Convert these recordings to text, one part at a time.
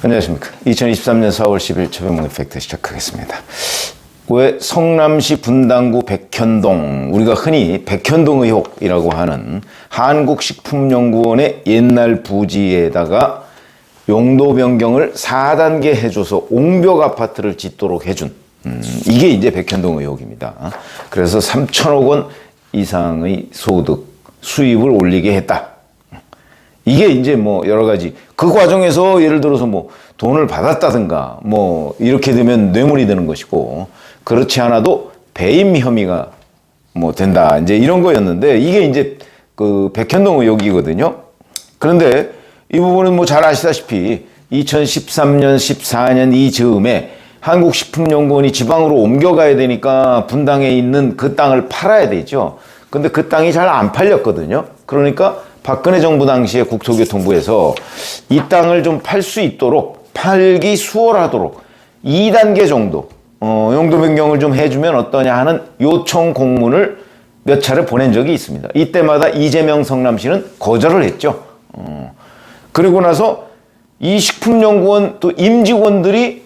안녕하십니까. 2023년 4월 10일 최병목의 팩트 시작하겠습니다. 왜 성남시 분당구 백현동, 우리가 흔히 백현동 의혹이라고 하는 한국식품연구원의 옛날 부지에다가 용도 변경을 4단계 해줘서 옹벽 아파트를 짓도록 해준, 이게 이제 백현동 의혹입니다. 그래서 3천억 원 이상의 소득, 수입을 올리게 했다. 이게 이제 뭐 여러 가지 그 과정에서 예를 들어서 뭐 돈을 받았다든가 뭐 이렇게 되면 뇌물이 되는 것이고, 그렇지 않아도 배임 혐의가 뭐 된다, 이제 이런 거였는데, 이게 이제 그 백현동 의혹이거든요. 그런데 이 부분은 뭐 잘 아시다시피 2013년 14년 이 즈음에 한국식품연구원이 지방으로 옮겨가야 되니까 분당에 있는 그 땅을 팔아야 되죠. 근데 그 땅이 잘 안 팔렸거든요. 그러니까 박근혜 정부 당시에 국토교통부에서 이 땅을 좀 팔 수 있도록, 팔기 수월하도록 2단계 정도 용도 변경을 좀 해주면 어떠냐 하는 요청 공문을 몇 차례 보낸 적이 있습니다. 이때마다 이재명 성남시는 거절을 했죠. 그리고 나서 이 식품연구원 또 임직원들이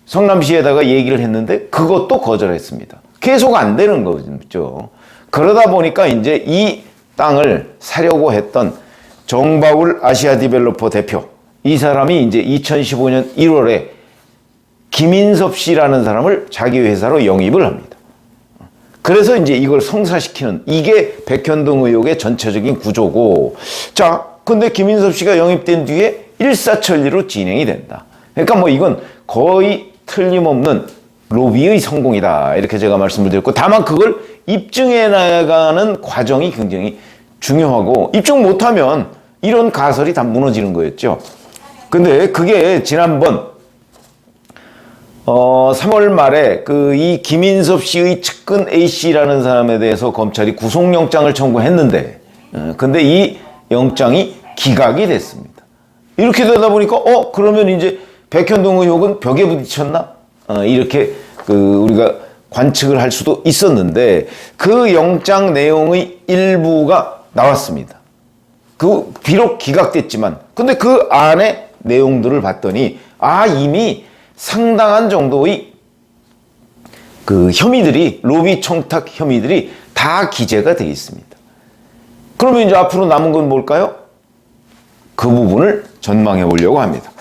성남시에다가 얘기를 했는데 그것도 거절했습니다. 계속 안 되는 거죠. 그러다 보니까 이제 이 땅을 사려고 했던 정바울 아시아 디벨로퍼 대표, 이 사람이 이제 2015년 1월에 김인섭 씨라는 사람을 자기 회사로 영입을 합니다. 그래서 이제 이걸 성사시키는, 이게 백현동 의혹의 전체적인 구조고, 자, 근데 김인섭 씨가 영입된 뒤에 일사천리로 진행이 된다. 그러니까 뭐 이건 거의 틀림없는 로비의 성공이다, 이렇게 제가 말씀을 드렸고, 다만 그걸 입증해 나가는 과정이 굉장히 중요하고, 입증 못하면 이런 가설이 다 무너지는 거였죠. 근데 그게 지난번 3월 말에 이 김인섭 씨의 측근 A씨라는 사람에 대해서 검찰이 구속영장을 청구했는데, 근데 이 영장이 기각이 됐습니다. 이렇게 되다 보니까 그러면 이제 백현동 의혹은 벽에 부딪혔나? 이렇게 우리가 관측을 할 수도 있었는데, 그 영장 내용의 일부가 나왔습니다. 비록 기각됐지만, 근데 그 안에 내용들을 봤더니, 이미 상당한 정도의 혐의들이, 로비 청탁 혐의들이 다 기재가 되어 있습니다. 그러면 이제 앞으로 남은 건 뭘까요? 그 부분을 전망해 보려고 합니다.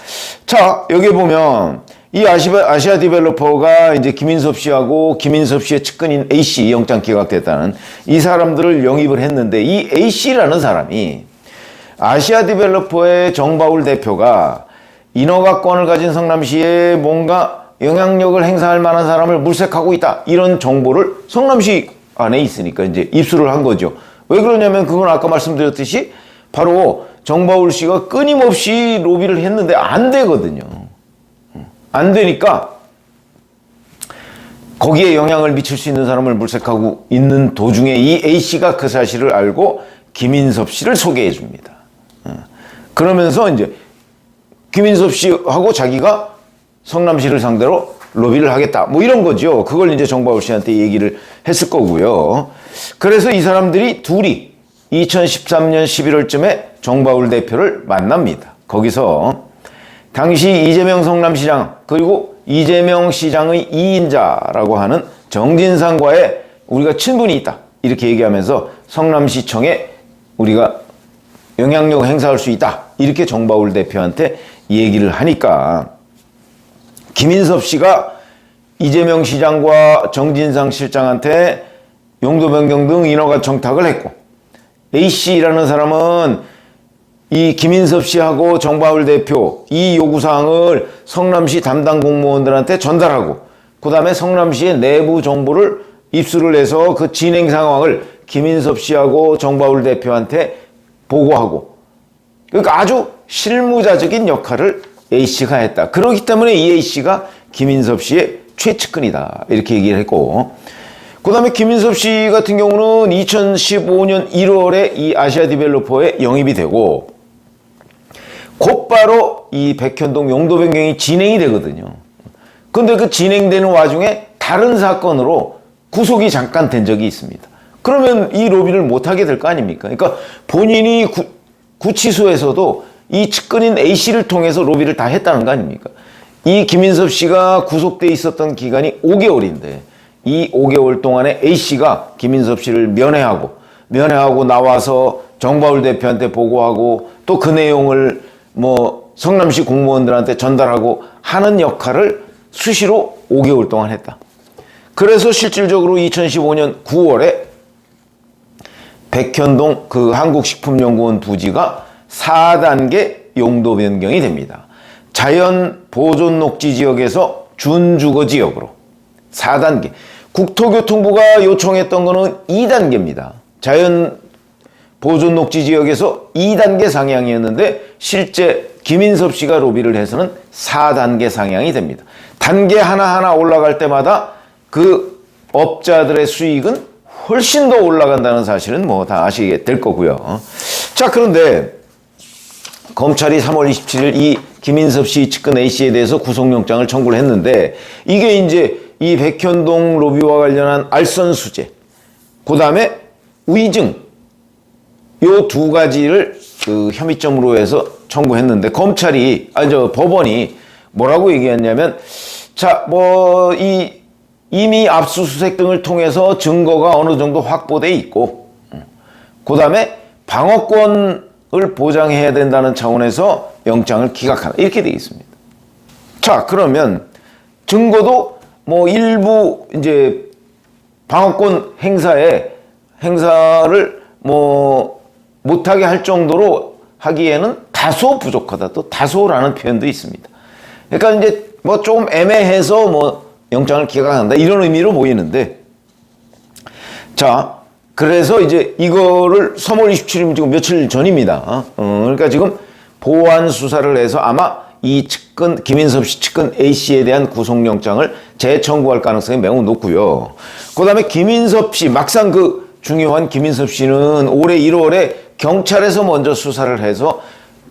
자, 여기 보면 이 아시아 디벨로퍼가 이제 김인섭 씨하고 김인섭 씨의 측근인 A씨, 영장 기각됐다는 이 사람들을 영입을 했는데, 이 A씨라는 사람이 아시아 디벨로퍼의 정바울 대표가 인허가권을 가진 성남시에 뭔가 영향력을 행사할 만한 사람을 물색하고 있다, 이런 정보를 성남시 안에 있으니까 이제 입수를 한 거죠. 왜 그러냐면 그건 아까 말씀드렸듯이 바로 정바울 씨가 끊임없이 로비를 했는데 안 되거든요. 안 되니까 거기에 영향을 미칠 수 있는 사람을 물색하고 있는 도중에 이 A씨가 그 사실을 알고 김인섭 씨를 소개해 줍니다. 그러면서 이제 김인섭 씨하고 자기가 성남시를 상대로 로비를 하겠다, 뭐 이런 거죠. 그걸 이제 정바울 씨한테 얘기를 했을 거고요. 그래서 이 사람들이 둘이 2013년 11월쯤에 정바울 대표를 만납니다. 거기서 당시 이재명 성남시장, 그리고 이재명 시장의 2인자라고 하는 정진상과의 우리가 친분이 있다, 이렇게 얘기하면서 성남시청에 우리가 영향력 행사할 수 있다, 이렇게 정바울 대표한테 얘기를 하니까 김인섭 씨가 이재명 시장과 정진상 실장한테 용도 변경 등 인허가 청탁을 했고, A씨라는 사람은 이 김인섭 씨하고 정바울 대표 이 요구사항을 성남시 담당 공무원들한테 전달하고, 그 다음에 성남시의 내부 정보를 입수를 해서 그 진행 상황을 김인섭 씨하고 정바울 대표한테 보고하고, 그러니까 아주 실무자적인 역할을 A씨가 했다. 그렇기 때문에 이 A씨가 김인섭 씨의 최측근이다, 이렇게 얘기를 했고, 그 다음에 김인섭 씨 같은 경우는 2015년 1월에 이 아시아 디벨로퍼에 영입이 되고, 곧바로 이 백현동 용도 변경이 진행이 되거든요. 근데 그 진행되는 와중에 다른 사건으로 구속이 잠깐 된 적이 있습니다. 그러면 이 로비를 못하게 될 거 아닙니까? 그러니까 본인이 구치소에서도 이 측근인 A씨를 통해서 로비를 다 했다는 거 아닙니까? 이 김인섭 씨가 구속돼 있었던 기간이 5개월인데 이 5개월 동안에 A씨가 김인섭 씨를 면회하고 나와서 정바울 대표한테 보고하고 또 그 내용을 뭐 성남시 공무원들한테 전달하고 하는 역할을 수시로 5개월 동안 했다. 그래서 실질적으로 2015년 9월에 백현동 그 한국식품연구원 부지가 4단계 용도 변경이 됩니다. 자연 보존 녹지 지역에서 준주거 지역으로 4단계. 국토교통부가 요청했던 거는 2단계입니다. 자연 보존 녹지 지역에서 2단계 상향이었는데 실제 김인섭 씨가 로비를 해서는 4단계 상향이 됩니다. 단계 하나하나 올라갈 때마다 그 업자들의 수익은 훨씬 더 올라간다는 사실은 뭐 다 아시게 될 거고요. 자, 그런데 검찰이 3월 27일 이 김인섭 씨 측근 A씨에 대해서 구속영장을 청구를 했는데 이게 이제 이 백현동 로비와 관련한 알선수재, 그 다음에 위증, 요 두 가지를 그 혐의점으로 해서 청구했는데 법원이 뭐라고 얘기했냐면, 자, 뭐 이미 압수수색 등을 통해서 증거가 어느 정도 확보돼 있고, 그 다음에 방어권을 보장해야 된다는 차원에서 영장을 기각한다. 이렇게 되어 있습니다. 자, 그러면 증거도 뭐 일부 이제 방어권 행사를 뭐 못하게 할 정도로 하기에는 다소 부족하다. 또 다소라는 표현도 있습니다. 그러니까 이제 뭐 조금 애매해서 뭐 영장을 기각한다 이런 의미로 보이는데, 자, 그래서 이제 이거를 3월 27일이면 지금 며칠 전입니다. 그러니까 지금 보완 수사를 해서 아마 이 측근 김인섭 씨 측근 A씨에 대한 구속영장을 재청구할 가능성이 매우 높고요. 그 다음에 김인섭 씨, 막상 그 중요한 김인섭 씨는 올해 1월에 경찰에서 먼저 수사를 해서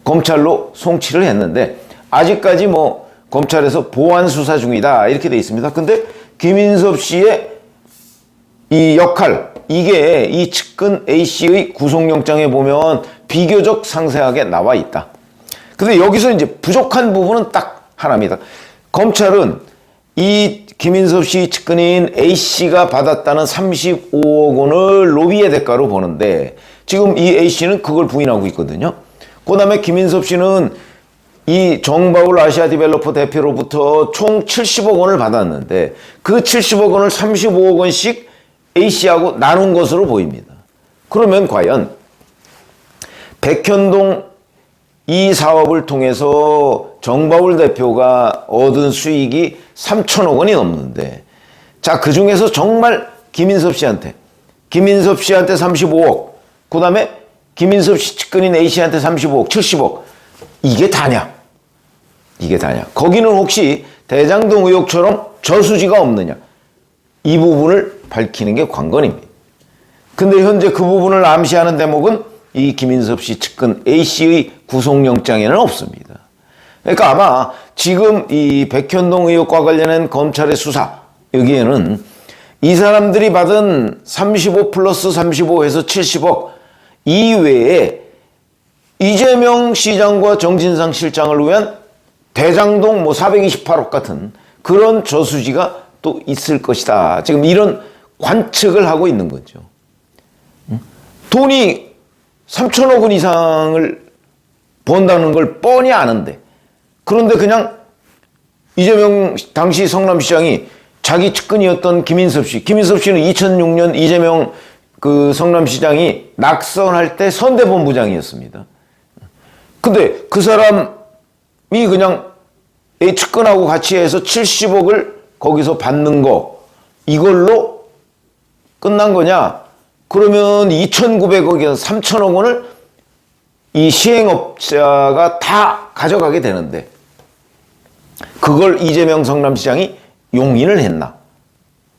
검찰로 송치를 했는데 아직까지 뭐 검찰에서 보완 수사 중이다 이렇게 돼 있습니다. 근데 김인섭 씨의 이 역할, 이게 이 측근 A씨의 구속영장에 보면 비교적 상세하게 나와 있다. 근데 여기서 이제 부족한 부분은 딱 하나입니다. 검찰은 이 김인섭 씨 측근인 A씨가 받았다는 35억 원을 로비의 대가로 보는데 지금 이 A씨는 그걸 부인하고 있거든요. 그 다음에 김인섭 씨는 이 정바울 아시아 디벨로퍼 대표로부터 총 70억 원을 받았는데 그 70억 원을 35억 원씩 A씨하고 나눈 것으로 보입니다. 그러면 과연 백현동 이 사업을 통해서 정바울 대표가 얻은 수익이 3천억 원이 넘는데, 자, 그 중에서 정말 김인섭 씨한테 35억, 그 다음에 김인섭 씨 측근인 A씨한테 35억, 70억, 이게 다냐? 거기는 혹시 대장동 의혹처럼 저수지가 없느냐? 이 부분을 밝히는 게 관건입니다. 근데 현재 그 부분을 암시하는 대목은 이 김인섭 씨 측근 A씨의 구속영장에는 없습니다. 그러니까 아마 지금 이 백현동 의혹과 관련한 검찰의 수사, 여기에는 이 사람들이 받은 35 플러스 35에서 70억 이외에 이재명 시장과 정진상 실장을 위한 대장동 뭐 428억 같은 그런 저수지가 또 있을 것이다. 지금 이런 관측을 하고 있는 거죠. 돈이 3천억 원 이상을 번다는 걸 뻔히 아는데, 그런데 그냥 이재명 당시 성남시장이 자기 측근이었던 김인섭 씨는 2006년 이재명 그 성남시장이 낙선할 때 선대본부장이었습니다. 근데 그 사람이 그냥 A 측근하고 같이 해서 70억을 거기서 받는 거, 이걸로 끝난 거냐? 그러면 2,900억에서 3천억 원을 이 시행업자가 다 가져가게 되는데 그걸 이재명 성남시장이 용인을 했나?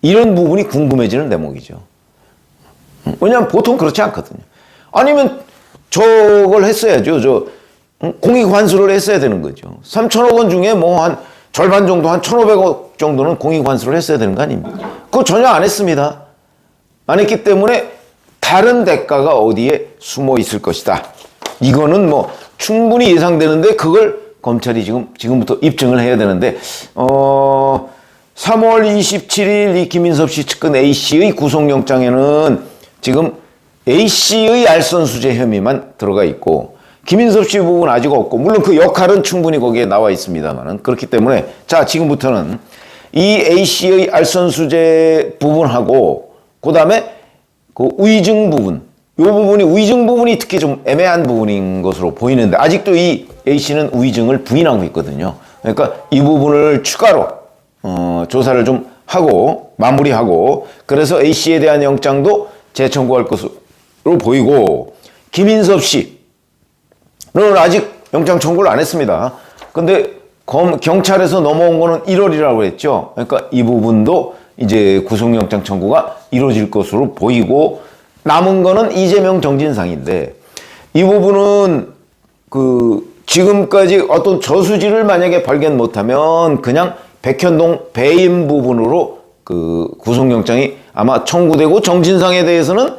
이런 부분이 궁금해지는 대목이죠. 왜냐하면 보통 그렇지 않거든요. 아니면 저걸 했어야죠. 공익 환수를 했어야 되는 거죠. 3천억 원 중에 뭐 한 절반 정도, 한 1,500억 정도는 공익 환수를 했어야 되는 거 아닙니까? 그거 전혀 안 했습니다. 안 했기 때문에 다른 대가가 어디에 숨어 있을 것이다. 이거는 뭐 충분히 예상되는데 그걸 검찰이 지금부터 입증을 해야 되는데 3월 27일 이 김인섭 씨 측근 A씨의 구속영장에는 지금 A씨의 알선수재 혐의만 들어가 있고 김인섭 씨 부분은 아직 없고 물론 그 역할은 충분히 거기에 나와 있습니다만은 그렇기 때문에 자 지금부터는 이 A씨의 알선수재 부분하고 그 다음에 그 위증 부분 이 부분이 위증 부분이 특히 좀 애매한 부분인 것으로 보이는데 아직도 이 A씨는 위증을 부인하고 있거든요. 그러니까 이 부분을 추가로 조사를 좀 하고 마무리하고 그래서 A씨에 대한 영장도 재청구할 것으로 보이고 김인섭 씨는 아직 영장 청구를 안 했습니다. 근데 경찰에서 넘어온 거는 1월이라고 했죠. 그러니까 이 부분도 이제 구속영장 청구가 이루어질 것으로 보이고 남은 거는 이재명 정진상인데 이 부분은 지금까지 어떤 저수지를 만약에 발견 못하면 그냥 백현동 배임 부분으로 구속영장이 아마 청구되고 정진상에 대해서는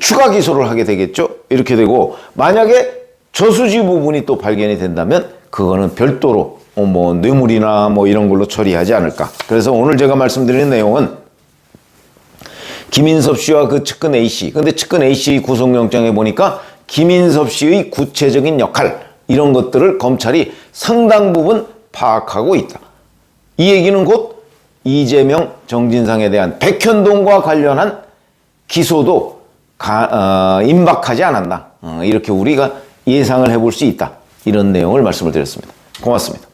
추가 기소를 하게 되겠죠. 이렇게 되고 만약에 저수지 부분이 또 발견이 된다면 그거는 별도로 뭐 뇌물이나 뭐 이런 걸로 처리하지 않을까. 그래서 오늘 제가 말씀드리는 내용은 김인섭 씨와 그 측근 A씨. 근데 측근 A씨 구속영장에 보니까 김인섭 씨의 구체적인 역할 이런 것들을 검찰이 상당 부분 파악하고 있다. 이 얘기는 곧 이재명 정진상에 대한 백현동과 관련한 기소도 임박하지 않았나. 이렇게 우리가 예상을 해볼 수 있다. 이런 내용을 말씀을 드렸습니다. 고맙습니다.